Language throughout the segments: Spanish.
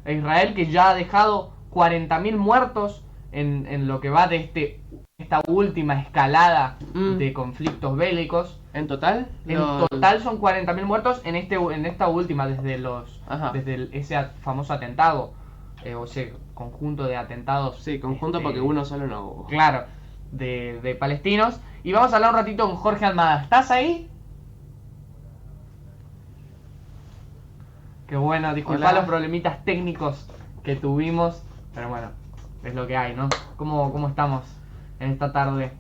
a Israel, que ya ha dejado 40.000 muertos en lo que va de esta última escalada de conflictos bélicos. ¿En total? En total son 40.000 muertos en esta última, desde ese famoso atentado, o ese conjunto de atentados. Sí, conjunto porque uno solo no hubo. Claro, de palestinos. Y vamos a hablar un ratito con Jorge Almada. ¿Estás ahí? Qué bueno, disculpa los problemitas técnicos que tuvimos, pero bueno, es lo que hay, ¿no? ¿Cómo estamos en esta tarde?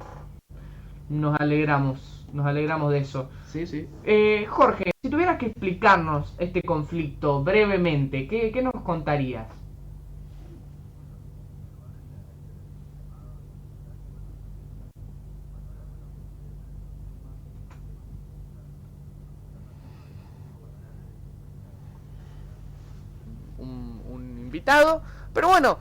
Nos alegramos de eso. Sí, sí. Jorge, si tuvieras que explicarnos este conflicto brevemente, ¿qué nos contarías? Un invitado, pero bueno,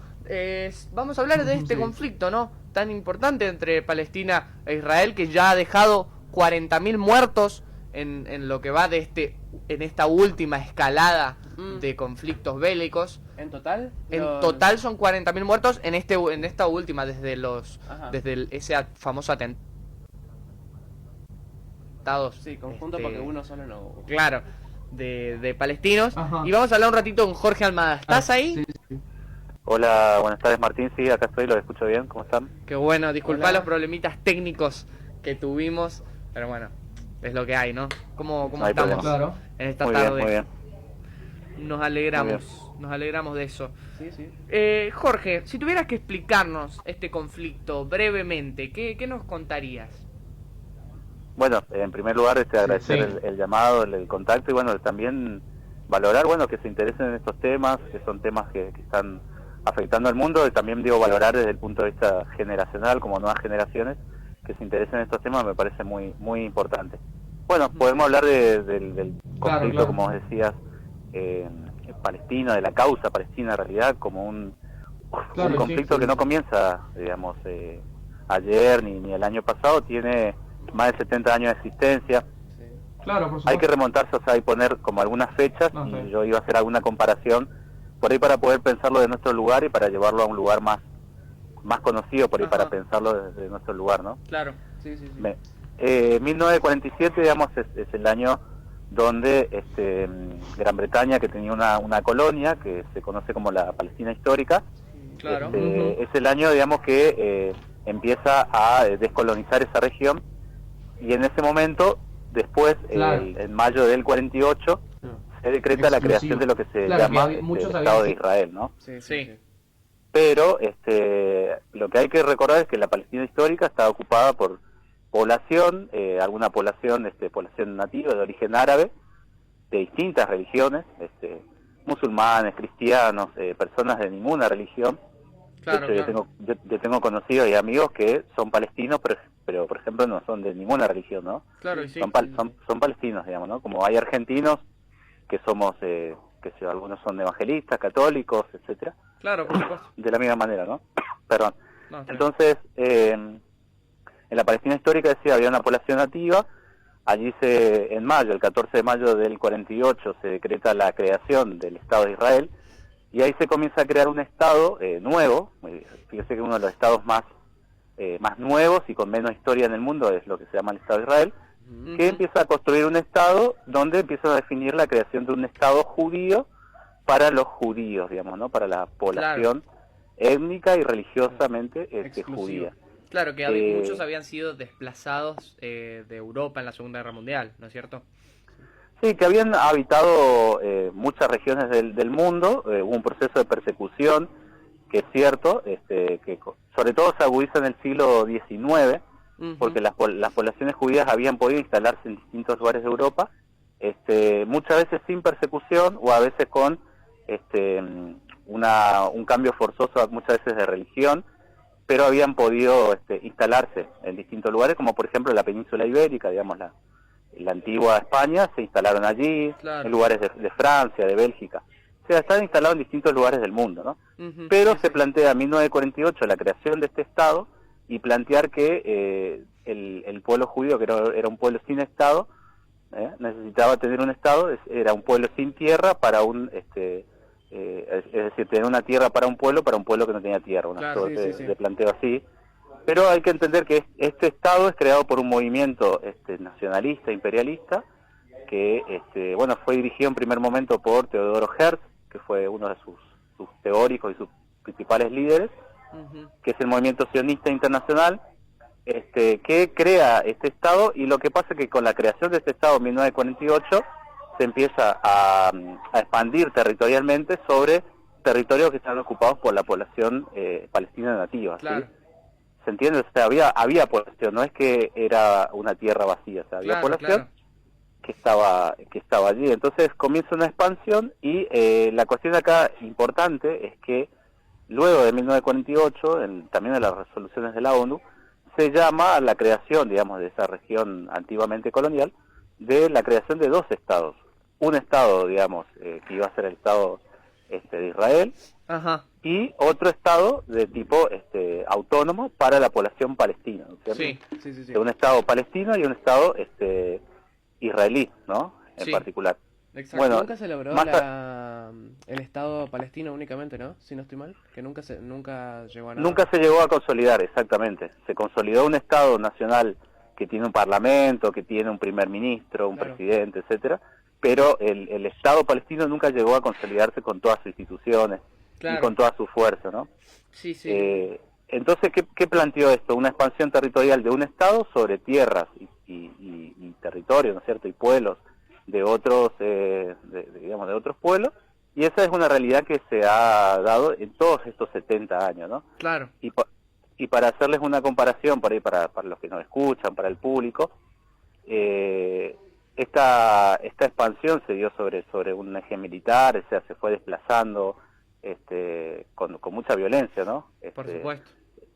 vamos a hablar de este conflicto, ¿no? Tan importante entre Palestina e Israel, que ya ha dejado 40.000 muertos en lo que va en esta última escalada de conflictos bélicos. ¿En total? En total son 40.000 muertos en esta última, desde ese famoso atentado. Sí, conjunto porque uno solo no hubo. Claro, de palestinos. Y vamos a hablar un ratito con Jorge Almada. ¿Estás ahí? Sí, sí. Hola, buenas tardes Martín, sí, acá estoy, lo escucho bien, ¿cómo están? Qué bueno, disculpa los problemitas técnicos que tuvimos, pero bueno, es lo que hay, ¿no? ¿Cómo No hay estamos problema. en esta Muy tarde? bien, muy bien. Nos alegramos de eso. Sí, sí. Jorge, si tuvieras que explicarnos este conflicto brevemente, ¿qué nos contarías? Bueno, en primer lugar, agradecer el llamado, el contacto y bueno, también valorar, bueno, que se interesen en estos temas, que son temas que están afectando al mundo, y también digo valorar desde el punto de vista generacional, como nuevas generaciones, que se interesen en estos temas me parece muy muy importante. Bueno, podemos hablar del conflicto, como vos decías, palestino, de la causa palestina en realidad, como un conflicto que no comienza, digamos, ayer ni el año pasado, tiene más de 70 años de existencia. Claro, por supuesto. Hay que remontarse, o sea, y poner como algunas fechas, y yo iba a hacer alguna comparación por ahí para poder pensarlo de nuestro lugar y para llevarlo a un lugar más conocido, por ahí para pensarlo desde nuestro lugar, ¿no? Claro, sí, sí, sí. 1947, digamos, es el año donde Gran Bretaña, que tenía una colonia que se conoce como la Palestina histórica, claro. Es el año, digamos, que empieza a descolonizar esa región, y en ese momento, después, en mayo del 48, se decreta la creación de lo que se llama el Estado de Israel, ¿no? Sí. Pero lo que hay que recordar es que la Palestina histórica estaba ocupada por población, alguna población nativa de origen árabe, de distintas religiones, musulmanes, cristianos, personas de ninguna religión. Claro, de hecho, yo tengo conocidos y amigos que son palestinos, pero por ejemplo no son de ninguna religión, ¿no? Claro, sí. Son palestinos, digamos, ¿no? Como hay argentinos que somos, que algunos son evangelistas, católicos, etcétera. Claro, por supuesto. De la misma manera, ¿no? Perdón. No, entonces, en la Palestina histórica, decía, había una población nativa. Allí el mayo, el 14 de mayo del 48, se decreta la creación del Estado de Israel, y ahí se comienza a crear un Estado nuevo. Fíjese que uno de los estados más nuevos y con menos historia en el mundo es lo que se llama el Estado de Israel, que empieza a construir un Estado donde empiezan a definir la creación de un Estado judío para los judíos, digamos, ¿no? Para la población étnica y religiosamente judía. Claro, que muchos habían sido desplazados de Europa en la Segunda Guerra Mundial, ¿no es cierto? Sí, que habían habitado muchas regiones del mundo. Hubo un proceso de persecución, que es cierto, que sobre todo se agudiza en el siglo XIX, porque las poblaciones judías habían podido instalarse en distintos lugares de Europa, muchas veces sin persecución, o a veces con un cambio forzoso, muchas veces de religión, pero habían podido instalarse en distintos lugares, como por ejemplo la península ibérica, digamos, la antigua España, se instalaron allí, en lugares de Francia, de Bélgica. O sea, están instalados en distintos lugares del mundo, ¿no? Pero se plantea en 1948 la creación de este Estado, y plantear que el pueblo judío, que era un pueblo sin Estado, necesitaba tener un Estado, era un pueblo sin tierra para un es decir, tener una tierra para un pueblo que no tenía tierra, una Claro, suerte de planteo así. Pero hay que entender que este Estado es creado por un movimiento nacionalista, imperialista, que bueno, fue dirigido en primer momento por Teodoro Herz, que fue uno de sus teóricos y sus principales líderes, que es el movimiento sionista internacional, que crea este Estado. Y lo que pasa es que con la creación de este Estado en 1948 se empieza a expandir territorialmente sobre territorios que están ocupados por la población palestina nativa. Claro. ¿Sí? ¿Se entiende? O sea, había población, no es que era una tierra vacía, o sea, había población que estaba allí. Entonces comienza una expansión y la cuestión acá importante es que luego de 1948, también en las resoluciones de la ONU, se llama a la creación, digamos, de esa región antiguamente colonial, de la creación de dos estados. Un estado, digamos, que iba a ser el estado de Israel, Ajá. y otro estado de tipo autónomo para la población palestina, ¿no es cierto? Sí. Un estado palestino y un estado israelí, ¿no? En particular. Exacto. Bueno, nunca se logró el Estado palestino únicamente, ¿no? Si no estoy mal, que nunca llegó a nada. Nunca se llegó a consolidar, exactamente. Se consolidó un Estado nacional que tiene un parlamento, que tiene un primer ministro, un presidente, etcétera, pero el Estado palestino nunca llegó a consolidarse con todas sus instituciones y con toda su fuerza, ¿no? Sí. Entonces, ¿qué planteó esto? Una expansión territorial de un Estado sobre tierras y territorios, ¿no es cierto? Y pueblos de otros, digamos, de otros pueblos, y esa es una realidad que se ha dado en todos estos 70 años, ¿no? Claro. Y para hacerles una comparación, para los que nos escuchan, para el público, esta expansión se dio sobre un eje militar, o sea, se fue desplazando con mucha violencia, ¿no? Por supuesto.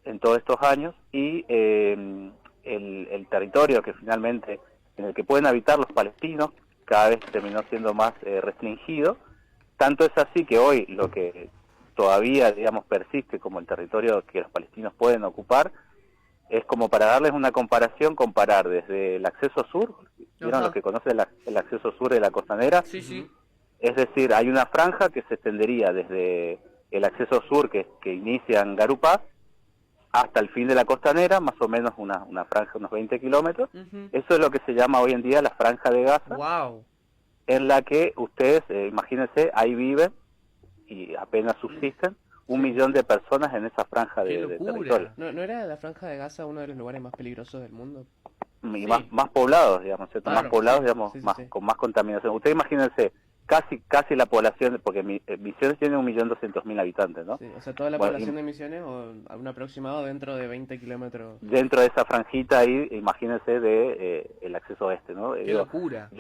En todos estos años, y el territorio que finalmente, en el que pueden habitar los palestinos, cada vez terminó siendo más restringido. Tanto es así que hoy lo que todavía, digamos, persiste como el territorio que los palestinos pueden ocupar, es como para darles una comparación, comparar desde el acceso sur, ¿vieron los que conocen el acceso sur de la costanera? Sí. Es decir, hay una franja que se extendería desde el acceso sur que inicia en Garupá hasta el fin de la costanera, más o menos una franja, unos 20 kilómetros. Eso es lo que se llama hoy en día la Franja de Gaza. Wow. En la que ustedes, imagínense, ahí viven y apenas subsisten 1 millón de personas en esa franja de territorio. ¿No era la Franja de Gaza uno de los lugares más peligrosos del mundo? Y más poblados, digamos, ¿cierto? Claro, más poblados, digamos, con más contaminación. Ustedes imagínense, casi la población, porque Misiones tiene 1.200.000 habitantes, ¿no? Sí, o sea, toda la población de Misiones, o un aproximado dentro de 20 kilómetros. Dentro de esa franjita ahí, imagínense el acceso ¿no? ¡Qué locura!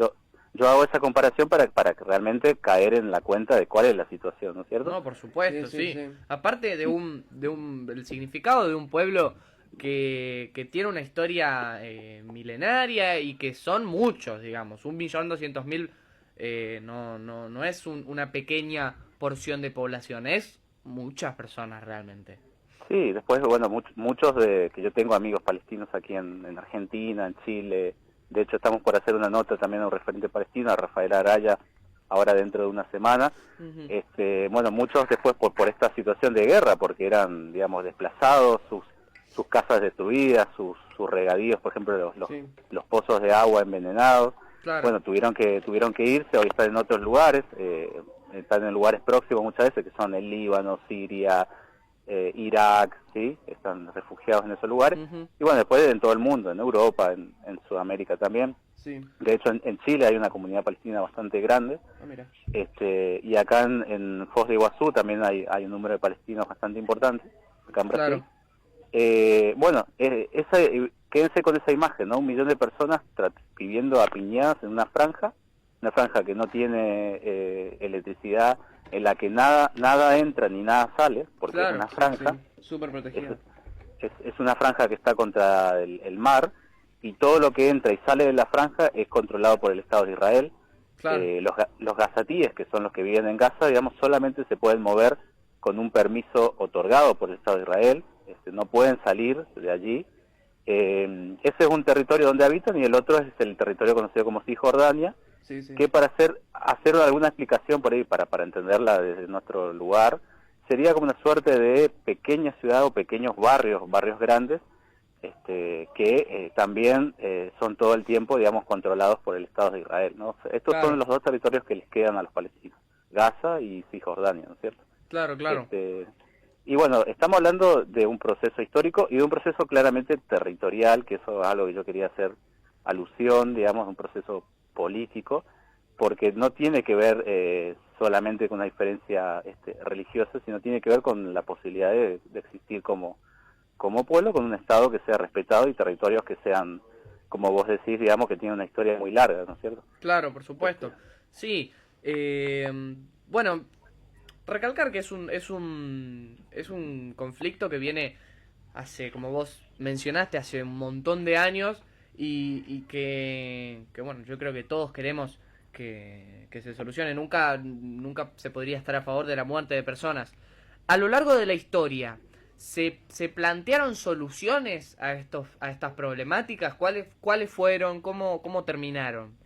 Yo hago esa comparación para realmente caer en la cuenta de cuál es la situación, ¿no es cierto? No, por supuesto, sí. Aparte del significado de un pueblo que tiene una historia milenaria y que son muchos, digamos, 1.200.000 no es una pequeña porción de población, es muchas personas realmente. Sí, después, bueno, muchos que yo tengo amigos palestinos aquí en Argentina, en Chile. De hecho, estamos por hacer una nota también a un referente palestino, a Rafael Araya, ahora dentro de una semana. Bueno, muchos después por esta situación de guerra, porque eran, digamos, desplazados, sus casas destruidas, sus regadíos, por ejemplo, los pozos de agua envenenados. Claro. Bueno, tuvieron que irse, hoy están en otros lugares, están en lugares próximos muchas veces, que son el Líbano, Siria, Irak, ¿sí? Están refugiados en esos lugares. Y bueno, después en todo el mundo, en Europa, en Sudamérica también. Sí. De hecho, en Chile hay una comunidad palestina bastante grande. Mira. Y acá en Foz de Iguazú también hay un número de palestinos bastante importante, acá en Brasil. Bueno, quédense con esa imagen, ¿no? 1 millón de personas viviendo apiñadas en una franja que no tiene electricidad, en la que nada entra ni nada sale, porque es una franja súper protegida. Es una franja que está contra el mar, y todo lo que entra y sale de la franja es controlado por el Estado de Israel. Claro. Los gazatíes, que son los que viven en Gaza, digamos, solamente se pueden mover con un permiso otorgado por el Estado de Israel, no pueden salir de allí. Ese es un territorio donde habitan, y el otro es el territorio conocido como Cisjordania, Sí, sí. que para hacer alguna explicación por ahí, para entenderla desde nuestro lugar, sería como una suerte de pequeña ciudad o pequeños barrios grandes, que también son todo el tiempo, digamos, controlados por el Estado de Israel, ¿no? O sea, estos Claro, son los dos territorios que les quedan a los palestinos, Gaza y Cisjordania, ¿no es cierto? claro, claro. Y bueno, estamos hablando de un proceso histórico y de un proceso claramente territorial, que eso es algo que yo quería hacer alusión, digamos, un proceso político, porque no tiene que ver solamente con una diferencia religiosa, sino tiene que ver con la posibilidad de existir como pueblo, con un Estado que sea respetado y territorios que sean, como vos decís, digamos, que tienen una historia muy larga, ¿no es cierto? Claro, por supuesto. Sí, bueno, recalcar que es un conflicto que viene hace, como vos mencionaste, hace un montón de años y que bueno, yo creo que todos queremos que se solucione. Nunca se podría estar a favor de la muerte de personas. A lo largo de la historia, ¿se plantearon soluciones a estas problemáticas? ¿Cuáles fueron? ¿Cómo terminaron?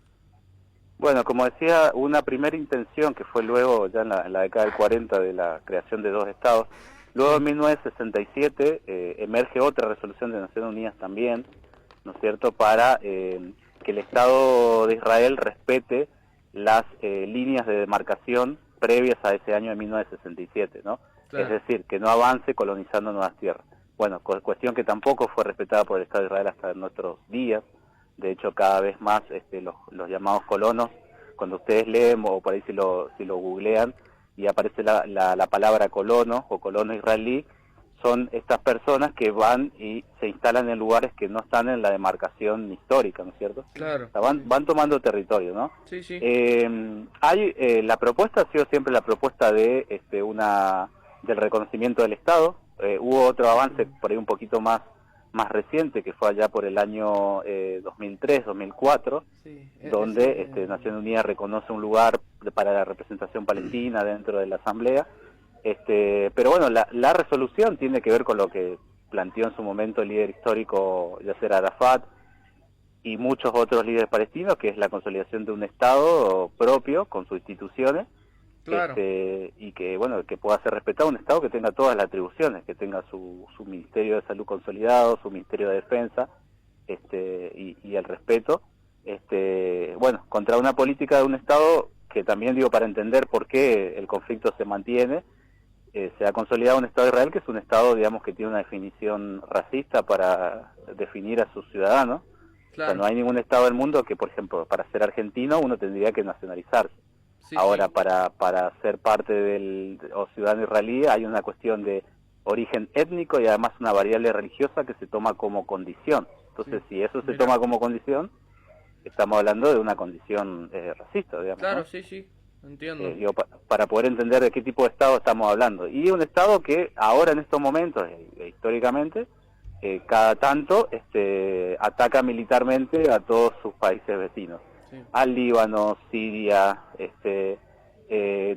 Bueno, como decía, una primera intención que fue luego, ya en la década del 40, de la creación de dos estados. Luego en 1967 emerge otra resolución de Naciones Unidas también, ¿no es cierto?, para que el Estado de Israel respete las líneas de demarcación previas a ese año de 1967, ¿no? Claro. Es decir, que no avance colonizando nuevas tierras. Bueno, cuestión que tampoco fue respetada por el Estado de Israel hasta nuestros días. De hecho, cada vez más los llamados colonos, cuando ustedes leen o por ahí si lo googlean y aparece la palabra colono o colono israelí, son estas personas que van y se instalan en lugares que no están en la demarcación histórica, ¿no es cierto? Claro. O sea, van tomando territorio, ¿no? Sí, sí. La propuesta ha sido siempre la propuesta de del reconocimiento del Estado. Hubo otro avance por ahí un poquito más reciente, que fue allá por el año 2003, 2004, Sí, donde Naciones Unidas reconoce un lugar para la representación palestina dentro de la Asamblea. Pero bueno, la resolución tiene que ver con lo que planteó en su momento el líder histórico Yasser Arafat y muchos otros líderes palestinos, que es la consolidación de un Estado propio con sus instituciones. Claro. Y que bueno, que pueda ser respetado, un Estado que tenga todas las atribuciones, que tenga su Ministerio de Salud consolidado, su Ministerio de Defensa, y el respeto, bueno, contra una política de un Estado que también, digo, para entender por qué el conflicto se mantiene, se ha consolidado un Estado de Israel que es un Estado, digamos, que tiene una definición racista para definir a sus ciudadanos. Claro. O sea, no hay ningún Estado del mundo que, por ejemplo, para ser argentino uno tendría que nacionalizarse. Sí, Ahora, sí. para ser parte o ciudadano israelí hay una cuestión de origen étnico y además una variable religiosa que se toma como condición. Entonces, Sí. si eso se Mira. toma como condición, estamos hablando de una condición racista, digamos. Claro, ¿no? sí, sí. Entiendo. Digo, para poder entender de qué tipo de Estado estamos hablando. Y un Estado que ahora en estos momentos, históricamente, cada tanto ataca militarmente a todos sus países vecinos. Sí. Al Líbano, Siria,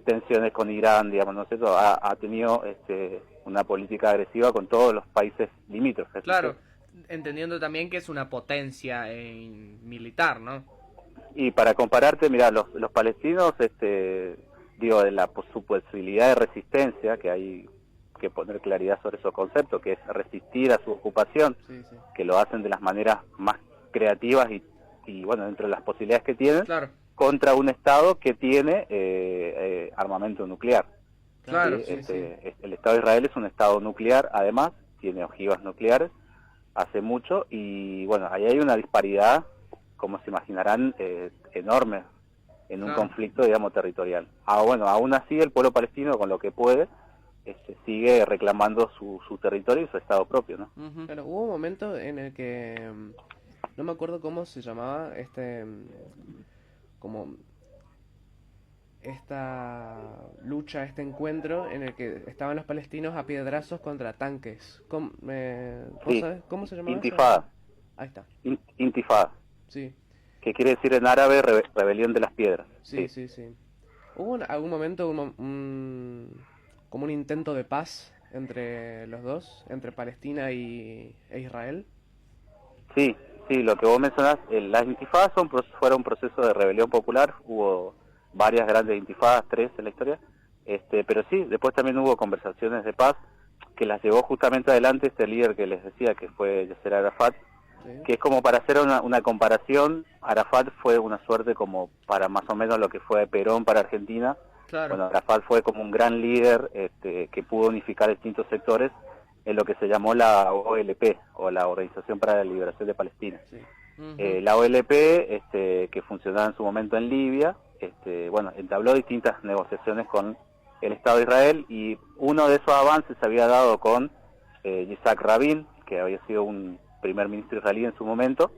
tensiones con Irán, digamos, ¿no es cierto? Ha tenido una política agresiva con todos los países limítrofes. Claro, entendiendo también que es una potencia militar, ¿no? Y para compararte, mira, los palestinos, digo, de su posibilidad de resistencia, que hay que poner claridad sobre esos conceptos, que es resistir a su ocupación, Sí, sí. que lo hacen de las maneras más creativas y bueno, dentro de las posibilidades que tienen, Claro, contra un Estado que tiene armamento nuclear. claro, ¿sí? sí. El Estado de Israel es un Estado nuclear, además, tiene ojivas nucleares, hace mucho, y bueno, ahí hay una disparidad, como se imaginarán, enorme en un Claro. conflicto, digamos, territorial. Bueno, aún así el pueblo palestino, con lo que puede, sigue reclamando su territorio y su Estado propio, ¿no? Ujú. Claro, hubo un momento en el que no me acuerdo cómo se llamaba como esta lucha, este encuentro en el que estaban los palestinos a piedrazos contra tanques. ¿Vos Sí. sabés cómo se llamaba eso? Intifada. Ahí está. Intifada, Sí, que quiere decir en árabe rebelión de las piedras. sí, sí, sí. ¿Hubo en algún momento como un intento de paz entre los dos, entre Palestina e Israel? Sí, Sí, lo que vos mencionás, las intifadas fueron un proceso de rebelión popular, hubo varias grandes intifadas, 3 en la historia, pero sí, después también hubo conversaciones de paz que las llevó justamente adelante este líder que les decía, que fue Yasser Arafat, Sí. que es como para hacer una comparación. Arafat fue una suerte como para más o menos lo que fue Perón para Argentina. Claro. Bueno, Arafat fue como un gran líder que pudo unificar distintos sectores en lo que se llamó la OLP, o la Organización para la Liberación de Palestina. Sí. Ujú. La OLP, que funcionaba en su momento en Libia, bueno, entabló distintas negociaciones con el Estado de Israel, y uno de esos avances se había dado con Yitzhak Rabin, que había sido un primer ministro israelí en su momento,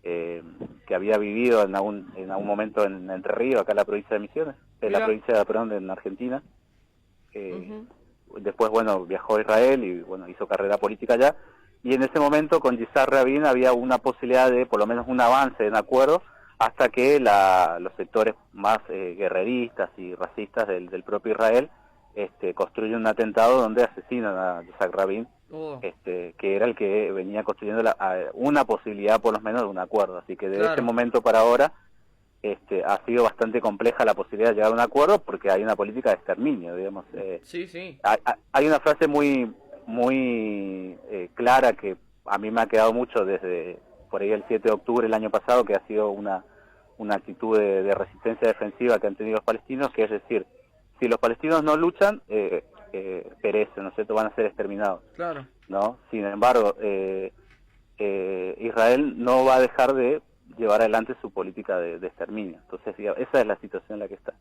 que había vivido en algún momento en Entre Ríos, acá en la provincia de Misiones, en la Mira. provincia, perdón, en Argentina. Ujú. Después, bueno, viajó a Israel y, bueno, hizo carrera política allá. Y en ese momento con Yitzhak Rabin había una posibilidad de, por lo menos, un avance en acuerdo, hasta que los sectores más guerreristas y racistas del propio Israel construyen un atentado donde asesinan a Yitzhak Rabin, Oh, que era el que venía construyendo una posibilidad, por lo menos, de un acuerdo. Así que de Claro. ese momento para ahora ha sido bastante compleja la posibilidad de llegar a un acuerdo, porque hay una política de exterminio, digamos. sí, sí. Hay una frase muy clara que a mí me ha quedado mucho desde por ahí el 7 de octubre del año pasado, que ha sido una actitud de resistencia defensiva que han tenido los palestinos, que es decir, si los palestinos no luchan, perecen, ¿no es cierto?, van a ser exterminados, Claro. ¿no? Sin embargo, Israel no va a dejar de llevar adelante su política de exterminio. Entonces, digamos, esa es la situación en la que está.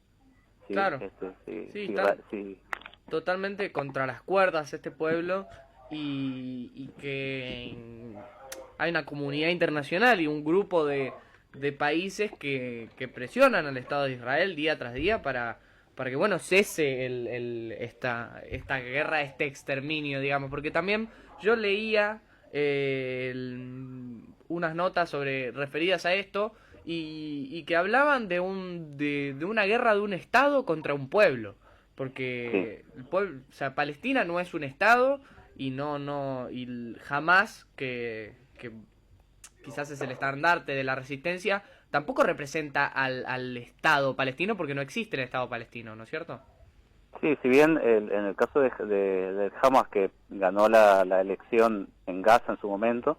Sí, Claro. sí, Sí, sí, está sí. totalmente contra las cuerdas este pueblo, y que hay una comunidad internacional y un grupo de países que presionan al Estado de Israel día tras día para que, bueno, cese esta guerra, este exterminio, digamos, porque también yo leía unas notas referidas a esto, y que hablaban de una guerra de un Estado contra un pueblo, porque Sí. el pueblo, o sea, Palestina no es un Estado, y jamás, que quizás es el estandarte de la resistencia, tampoco representa al Estado palestino, porque no existe el Estado palestino, ¿no es cierto? Sí, si bien en el caso del Hamas, que ganó la elección en Gaza en su momento,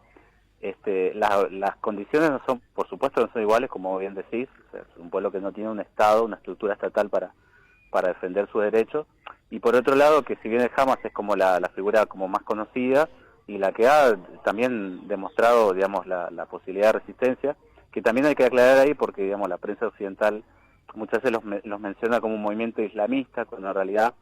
las condiciones no son, por supuesto, no son iguales, como bien decís. O sea, es un pueblo que no tiene un Estado, una estructura estatal para defender sus derechos. Y por otro lado, que si bien el Hamas es como la figura como más conocida y la que ha también demostrado, digamos, la posibilidad de resistencia, que también hay que aclarar ahí, porque, digamos, la prensa occidental muchas veces los menciona como un movimiento islamista, cuando en realidad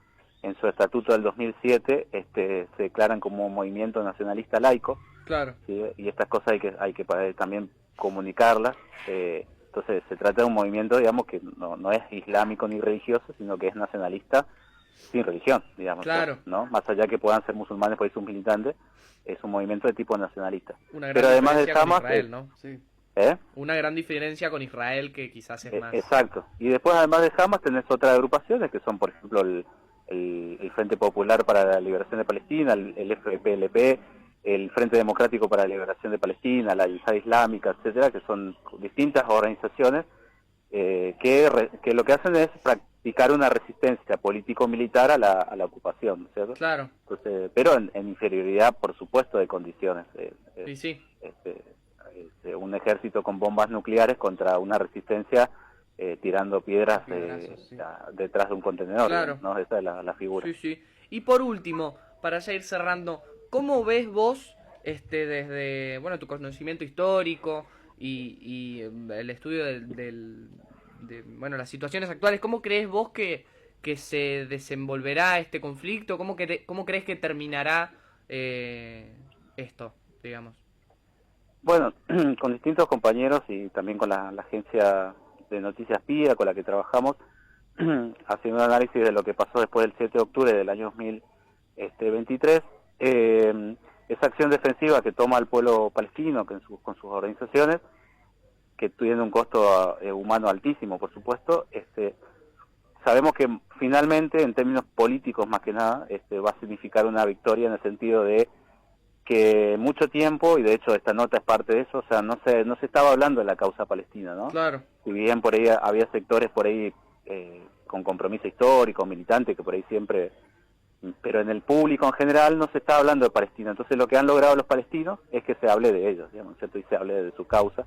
en su estatuto del 2007 se declaran como un movimiento nacionalista laico. Claro. ¿Sí? Y estas cosas hay que también comunicarlas. Entonces se trata de un movimiento, digamos, que no es islámico ni religioso, sino que es nacionalista sin religión, digamos. Claro. ¿No? Más allá que puedan ser musulmanes por ahí sus militantes, es un movimiento de tipo nacionalista. Una gran Pero además del diferencia con Hamas, Israel, ¿no? Sí. Una gran diferencia con Israel, que quizás es más... Exacto. Y después, además de Hamas, tenés otras agrupaciones que son, por ejemplo, el Frente Popular para la Liberación de Palestina, el FPLP, el Frente Democrático para la Liberación de Palestina, la Yihad Islámica, etcétera, que son distintas organizaciones que lo que hacen es practicar una resistencia político-militar a la ocupación, ¿no es cierto? Claro. Entonces, pero en inferioridad, por supuesto, de condiciones. Sí, sí. Un ejército con bombas nucleares contra una resistencia tirando piedras Sí. detrás de un contenedor, Claro. ¿no? Esa es la figura. Sí, sí. Y por último, para ya ir cerrando, ¿cómo ves vos, desde, bueno, tu conocimiento histórico y el estudio bueno, las situaciones actuales, cómo crees vos que se desenvolverá este conflicto? ¿Cómo crees que terminará esto, digamos? Bueno, con distintos compañeros y también con la agencia de noticias PIA con la que trabajamos, haciendo un análisis de lo que pasó después del 7 de octubre del año 2023, esa acción defensiva que toma el pueblo palestino con sus organizaciones, que tiene un costo humano altísimo, por supuesto, sabemos que finalmente, en términos políticos más que nada, va a significar una victoria en el sentido de que mucho tiempo, y de hecho esta nota es parte de eso, o sea, no se estaba hablando de la causa palestina, ¿no? Claro. Si bien por ahí había sectores por ahí con compromiso histórico, militante, que por ahí siempre, pero en el público en general no se está hablando de Palestina. Entonces lo que han logrado los palestinos es que se hable de ellos, digamos, ¿cierto? Y se hable de su causa,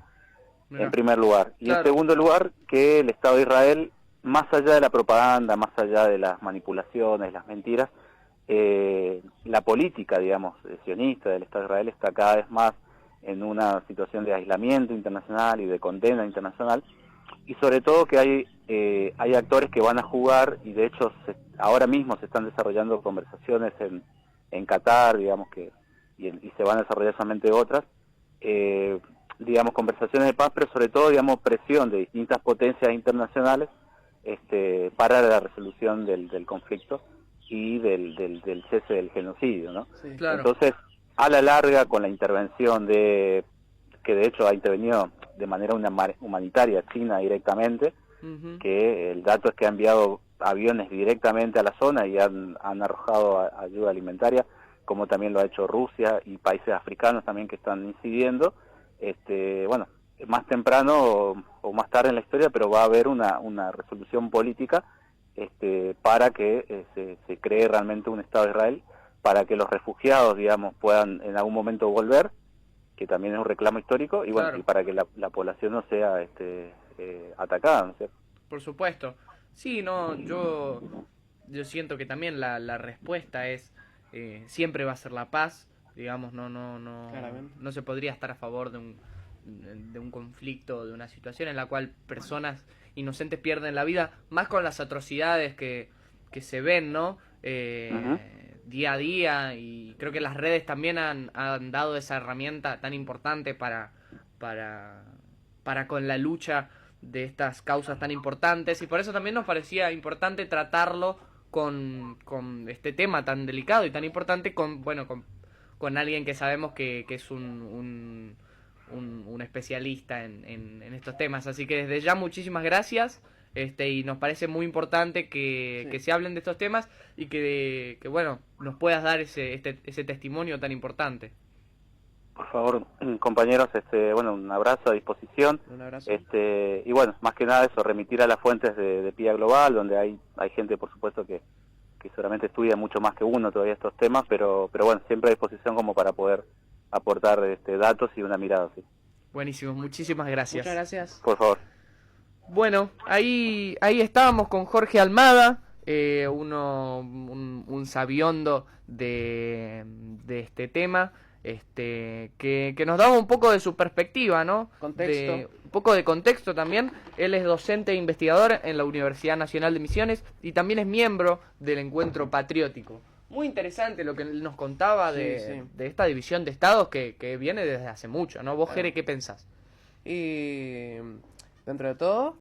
Mirá. en primer lugar. Y Claro. en segundo lugar, que el Estado de Israel, más allá de la propaganda, más allá de las manipulaciones, las mentiras, la política, digamos, sionista del Estado de Israel está cada vez más en una situación de aislamiento internacional y de condena internacional, y sobre todo que hay actores que van a jugar, y de hecho ahora mismo se están desarrollando conversaciones en Qatar, digamos, y se van a desarrollar solamente otras, digamos, conversaciones de paz, pero sobre todo, digamos, presión de distintas potencias internacionales para la resolución del conflicto y del cese del genocidio, ¿no? Sí. Claro. Entonces, a la larga, con la intervención que de hecho ha intervenido de manera humanitaria China directamente, Ujú. que el dato es que ha enviado aviones directamente a la zona y han arrojado ayuda alimentaria, como también lo ha hecho Rusia y países africanos también que están incidiendo. Bueno, más temprano o más tarde en la historia, pero va a haber una resolución política para que se cree realmente un Estado de Israel, para que los refugiados, digamos, puedan en algún momento volver, que también es un reclamo histórico, y bueno, Claro. y para que la población no sea atacada, ¿no es cierto? Por supuesto. Sí, no, yo siento que también la respuesta es siempre va a ser la paz, digamos, Claramente. no se podría estar a favor de un conflicto, de una situación en la cual personas inocentes pierden la vida, más con las atrocidades que se ven, ¿no? Día a día, y creo que las redes también han dado esa herramienta tan importante para con la lucha de estas causas tan importantes, y por eso también nos parecía importante tratarlo con este tema tan delicado y tan importante con alguien que sabemos que es un especialista en estos temas. Así que desde ya muchísimas gracias, y nos parece muy importante que se hablen de estos temas y que bueno, nos puedas dar ese testimonio tan importante. Por favor, compañeros, bueno, un abrazo a disposición. Un abrazo. Y bueno, más que nada eso, remitir a las fuentes de PIA Global, donde hay gente, por supuesto, que seguramente estudia mucho más que uno todavía estos temas, pero bueno, siempre a disposición como para poder aportar datos y una mirada, sí. Buenísimo, muchísimas gracias. Muchas gracias. Por favor. Bueno, ahí estábamos con Jorge Almada, un sabiondo de este tema, que nos daba un poco de su perspectiva, ¿no? Contexto. Un poco de contexto también. Él es docente e investigador en la Universidad Nacional de Misiones y también es miembro del Encuentro Patriótico. Muy interesante lo que él nos contaba de esta división de estados que viene desde hace mucho, ¿no? Vos, Jere, ¿qué pensás? Y dentro de todo,